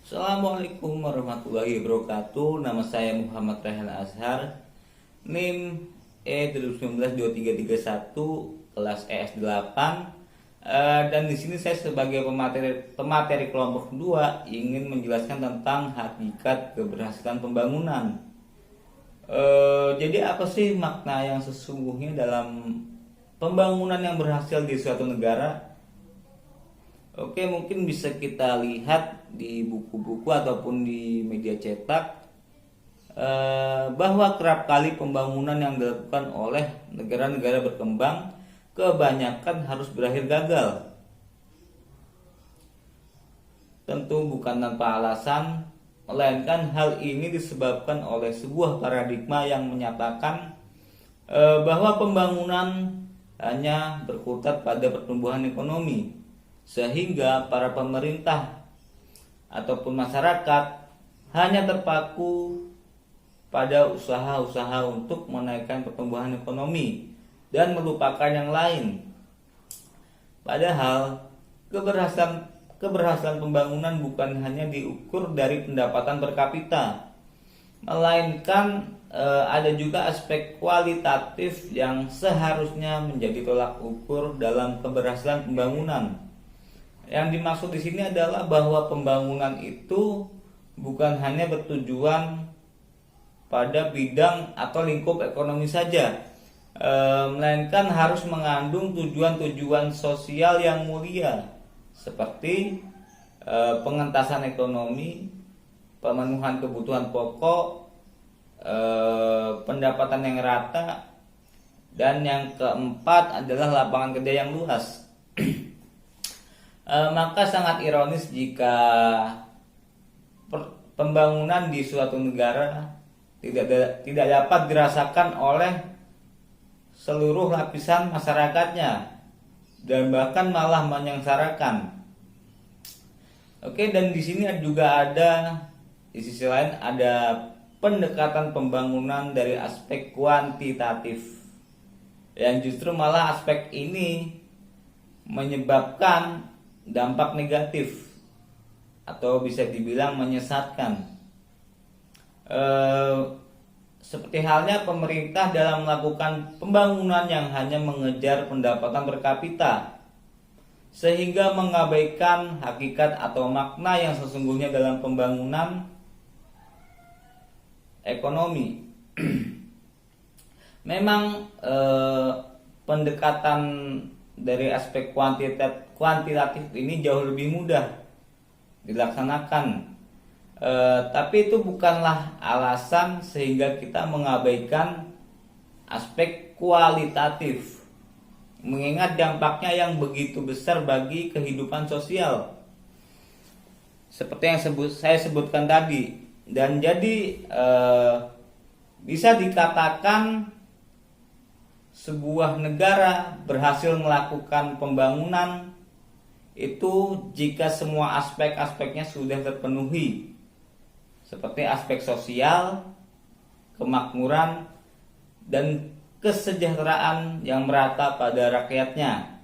Assalamualaikum warahmatullahi wabarakatuh. Nama saya Muhammad Rehan Azhar. NIM E2019-2331 kelas ES8. Dan di sini saya sebagai pemateri kelompok 2 ingin menjelaskan tentang hakikat keberhasilan pembangunan. Jadi apa sih makna yang sesungguhnya dalam pembangunan yang berhasil di suatu negara? Oke, mungkin bisa kita lihat di buku-buku ataupun di media cetak bahwa kerap kali pembangunan yang dilakukan oleh negara-negara berkembang kebanyakan harus berakhir gagal. Tentu bukan tanpa alasan, melainkan hal ini disebabkan oleh sebuah paradigma yang menyatakan bahwa pembangunan hanya berkutat pada pertumbuhan ekonomi, sehingga para pemerintah ataupun masyarakat hanya terpaku pada usaha-usaha untuk menaikkan pertumbuhan ekonomi dan melupakan yang lain. Padahal keberhasilan pembangunan bukan hanya diukur dari pendapatan per kapita, melainkan ada juga aspek kualitatif yang seharusnya menjadi tolak ukur dalam keberhasilan pembangunan. Yang dimaksud di sini adalah bahwa pembangunan itu bukan hanya bertujuan pada bidang atau lingkup ekonomi saja, melainkan harus mengandung tujuan-tujuan sosial yang mulia seperti pengentasan ekonomi, pemenuhan kebutuhan pokok, pendapatan yang rata, dan yang keempat adalah lapangan kerja yang luas. Maka sangat ironis jika pembangunan di suatu negara tidak dapat dirasakan oleh seluruh lapisan masyarakatnya dan bahkan malah menyengsarakan. Oke, dan di sini juga ada di sisi lain ada pendekatan pembangunan dari aspek kuantitatif yang justru malah aspek ini menyebabkan dampak negatif atau bisa dibilang menyesatkan. Seperti halnya pemerintah dalam melakukan pembangunan yang hanya mengejar pendapatan per kapita, sehingga mengabaikan hakikat atau makna yang sesungguhnya dalam pembangunan ekonomi. Memang pendekatan dari aspek kuantitatif ini jauh lebih mudah dilaksanakan, tapi itu bukanlah alasan sehingga kita mengabaikan aspek kualitatif, mengingat dampaknya yang begitu besar bagi kehidupan sosial seperti yang saya sebutkan tadi. Dan jadi bisa dikatakan sebuah negara berhasil melakukan pembangunan itu jika semua aspek-aspeknya sudah terpenuhi, seperti aspek sosial, kemakmuran, dan kesejahteraan yang merata pada rakyatnya.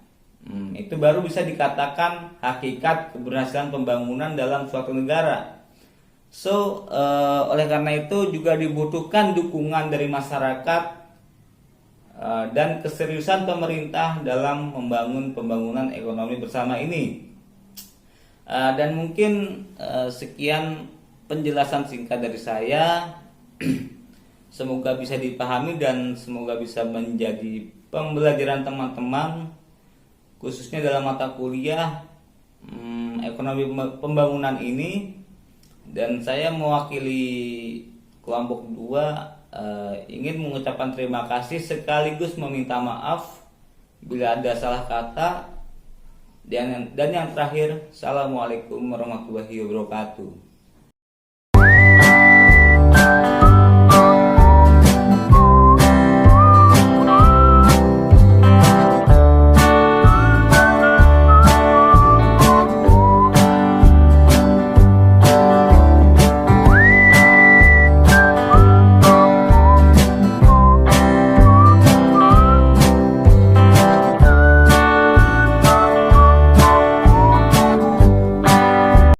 Itu baru bisa dikatakan hakikat keberhasilan pembangunan dalam suatu negara. Oleh karena itu juga dibutuhkan dukungan dari masyarakat dan keseriusan pemerintah dalam membangun pembangunan ekonomi bersama ini. Dan mungkin sekian penjelasan singkat dari saya. Semoga bisa dipahami dan semoga bisa menjadi pembelajaran teman-teman, khususnya dalam mata kuliah ekonomi pembangunan ini. Dan saya mewakili kelompok 2 ingin mengucapkan terima kasih sekaligus meminta maaf bila ada salah kata. Dan yang terakhir, Assalamualaikum warahmatullahi wabarakatuh.